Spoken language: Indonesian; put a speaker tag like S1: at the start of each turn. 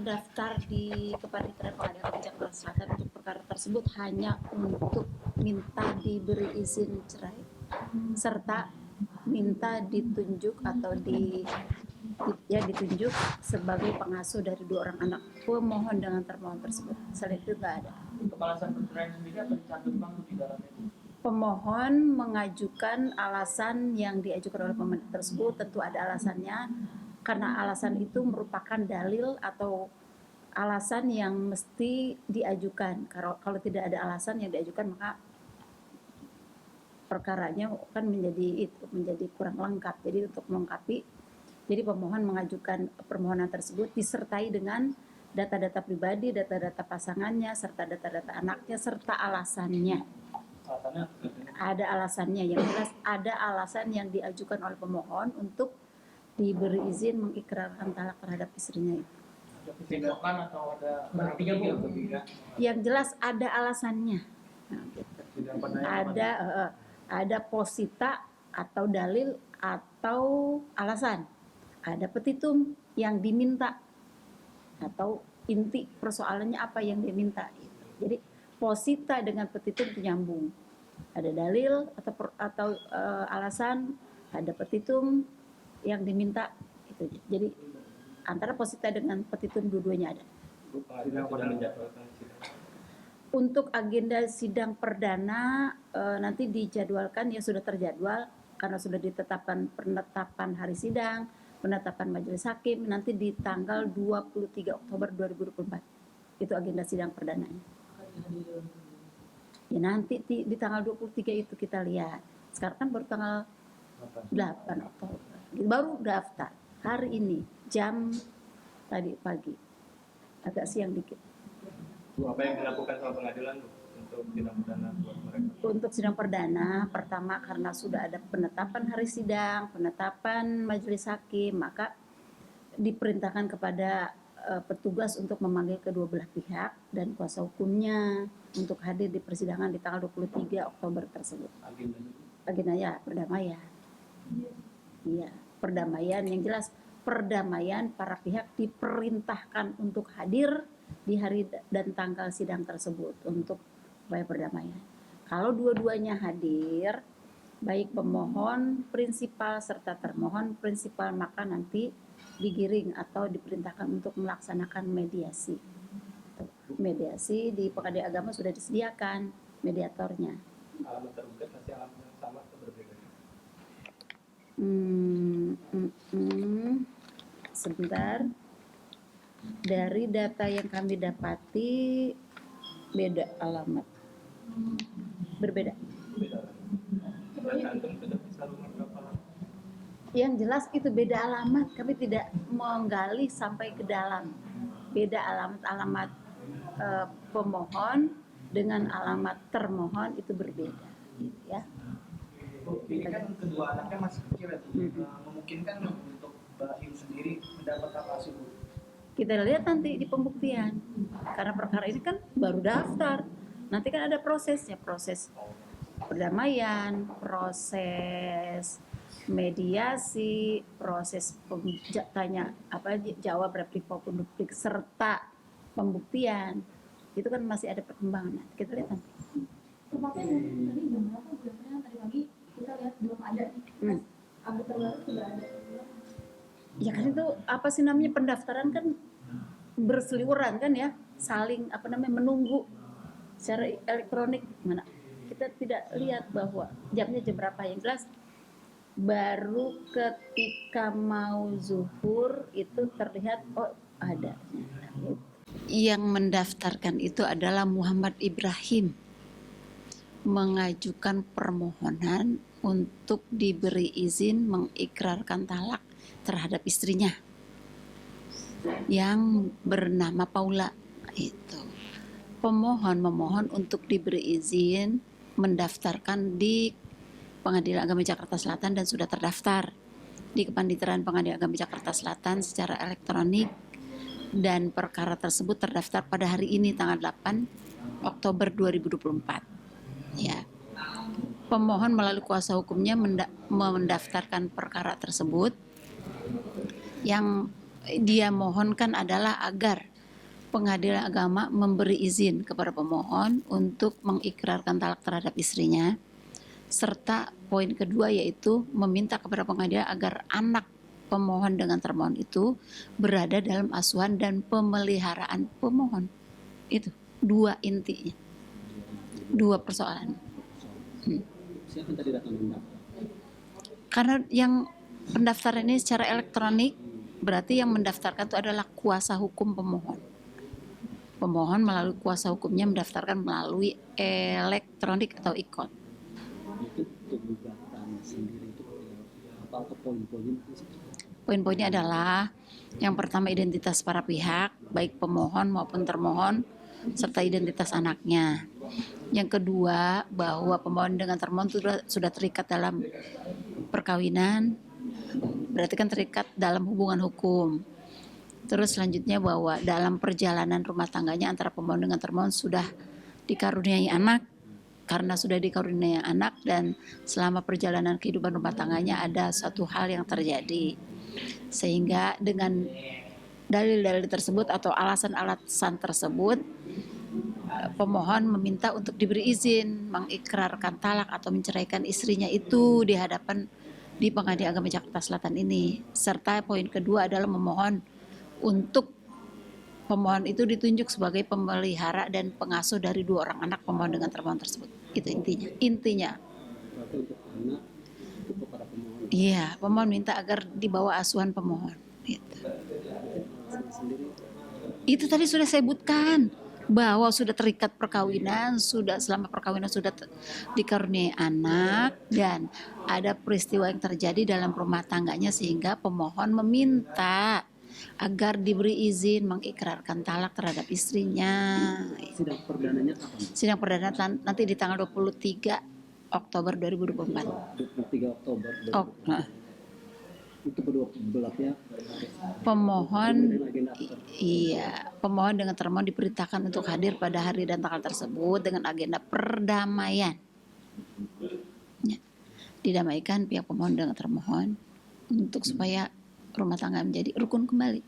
S1: mendaftar di Kepanitiaan Pengadilan Jakarta Selatan untuk perkara tersebut hanya untuk minta diberi izin cerai serta minta ditunjuk atau ditunjuk sebagai pengasuh dari 2 orang anak pemohon dengan termohon tersebut. Selain itu nggak ada.
S2: Untuk alasan perceraian sendiri apa dicantumkan di dalamnya?
S1: Pemohon mengajukan alasan yang diajukan oleh pemohon tersebut, tentu ada alasannya, karena alasan itu merupakan dalil atau alasan yang mesti diajukan. Kalau tidak ada alasan yang diajukan, maka perkaranya kan menjadi kurang lengkap. Jadi untuk melengkapi, jadi pemohon mengajukan permohonan tersebut disertai dengan data-data pribadi, data-data pasangannya, serta data-data anaknya, serta alasannya. Ada alasannya, yang jelas ada alasan yang diajukan oleh pemohon untuk diberi izin mengikrarkan talak terhadap istrinya itu.
S2: Atau ada
S1: yang jelas ada alasannya. Nah, gitu. Ada posita atau dalil atau alasan. Ada petitum yang diminta atau inti persoalannya apa yang diminta. Jadi posita dengan petitum itu nyambung. Ada dalil atau alasan, ada petitum yang diminta itu. Jadi antara posita dengan petitum dua-duanya ada. Untuk agenda sidang perdana nanti dijadwalkan, ya sudah terjadwal karena sudah ditetapkan penetapan hari sidang, penetapan majelis hakim nanti di tanggal 23 Oktober 2024. Itu agenda sidang perdananya. Ya nanti di tanggal 23 itu kita lihat. Sekarang kan baru tanggal 8 Oktober. Baru daftar hari ini jam tadi pagi. Agak siang dikit.
S3: Apa yang dilakukan sama pengadilan untuk sidang perdana buat mereka?
S1: Untuk sidang perdana, pertama karena sudah ada penetapan hari sidang, penetapan majelis hakim, maka diperintahkan kepada petugas untuk memanggil kedua belah pihak dan kuasa hukumnya untuk hadir di persidangan di tanggal 23 Oktober tersebut. Agendanya perdamaian. Iya, perdamaian, yang jelas perdamaian, para pihak diperintahkan untuk hadir di hari dan tanggal sidang tersebut untuk upaya perdamaian. Kalau dua-duanya hadir, baik pemohon prinsipal serta termohon prinsipal, maka nanti digiring atau diperintahkan untuk melaksanakan mediasi. Mediasi di Pengadilan Agama sudah disediakan mediatornya.
S3: Alamat tergugat masih alamat yang sama atau berbeda?
S1: Sebentar. Dari data yang kami dapati beda alamat. Berbeda. Yang jelas itu beda alamat, kami tidak menggali sampai ke dalam. Beda alamat pemohon dengan alamat termohon itu berbeda, gitu ya.
S2: Ini kan kedua anaknya masih kecil ya, memungkinkan untuk Mbak Yu sendiri mendapat apa sih, Bu?
S1: Kita lihat nanti di pembuktian, karena perkara ini kan baru daftar. Nanti kan ada prosesnya, proses perdamaian, proses mediasi, proses jawab replik maupun duplik, serta pembuktian. Itu kan masih ada perkembangan. Kita lihat nanti.
S4: Tepatnya tadi jam berapa? Tadi pagi kita lihat belum ada nih. Update terbaru sudah ada.
S1: Ya kan itu apa sih namanya, pendaftaran kan berseliweran kan ya, saling menunggu secara elektronik. Mana kita tidak lihat bahwa jamnya jam berapa, yang jelas baru ketika mau zuhur itu terlihat ada. Yang mendaftarkan itu adalah Muhammad Ibrahim, mengajukan permohonan untuk diberi izin mengikrarkan talak terhadap istrinya yang bernama Paula. Itu pemohon memohon untuk diberi izin mendaftarkan di Pengadilan Agama Jakarta Selatan dan sudah terdaftar di Kepanitiaan Pengadilan Agama Jakarta Selatan secara elektronik, dan perkara tersebut terdaftar pada hari ini tanggal 8 Oktober 2024. Ya. Pemohon melalui kuasa hukumnya mendaftarkan perkara tersebut. Yang dia mohonkan adalah agar pengadilan agama memberi izin kepada pemohon untuk mengikrarkan talak terhadap istrinya, serta poin kedua yaitu meminta kepada pengadilan agar anak pemohon dengan termohon itu berada dalam asuhan dan pemeliharaan pemohon. Itu dua intinya, dua persoalan.
S5: Siapa yang tadi datang mendaftar?
S1: Karena yang pendaftaran ini secara elektronik, berarti yang mendaftarkan itu adalah kuasa hukum pemohon. Pemohon melalui kuasa hukumnya mendaftarkan melalui elektronik atau e-court.
S5: Itu untuk gugatan sendiri itu apa poin-poinnya?
S1: Poin-poinnya adalah yang pertama identitas para pihak, baik pemohon maupun termohon, serta identitas anaknya. Yang kedua, bahwa pemohon dengan termohon sudah terikat dalam perkawinan, berarti kan terikat dalam hubungan hukum. Terus selanjutnya bahwa dalam perjalanan rumah tangganya antara pemohon dengan termohon sudah dikaruniai anak. Karena sudah dikaruniai anak dan selama perjalanan kehidupan rumah tangganya ada suatu hal yang terjadi. Sehingga dengan dalil-dalil tersebut atau alasan-alasan tersebut, pemohon meminta untuk diberi izin mengikrarkan talak atau menceraikan istrinya itu di hadapan di Pengadilan Agama Jakarta Selatan ini. Serta poin kedua adalah memohon untuk pemohon itu ditunjuk sebagai pemelihara dan pengasuh dari 2 orang anak pemohon dengan termohon tersebut. Itu intinya.
S5: Berarti untuk anak itu kepada pemohon.
S1: Iya, pemohon minta agar dibawa asuhan pemohon. Gitu.
S5: Sendiri
S1: Itu tadi sudah saya sebutkan bahwa sudah terikat perkawinan, sudah selama perkawinan sudah dikaruniai anak dan ada peristiwa yang terjadi dalam rumah tangganya sehingga pemohon meminta agar diberi izin mengikrarkan talak terhadap istrinya.
S5: sidang perdananya kapan?
S1: Sidang perdana nanti di tanggal 23 Oktober 2024.
S5: 23 Oktober.
S1: Oh, nah.
S5: Itu kedua belah pihak.
S1: Pemohon
S5: Agenda
S1: iya, pemohon dengan termohon diperintahkan untuk hadir pada hari dan tanggal tersebut dengan agenda perdamaian. Ya, didamaikan pihak pemohon dengan termohon untuk supaya rumah tangga menjadi rukun kembali.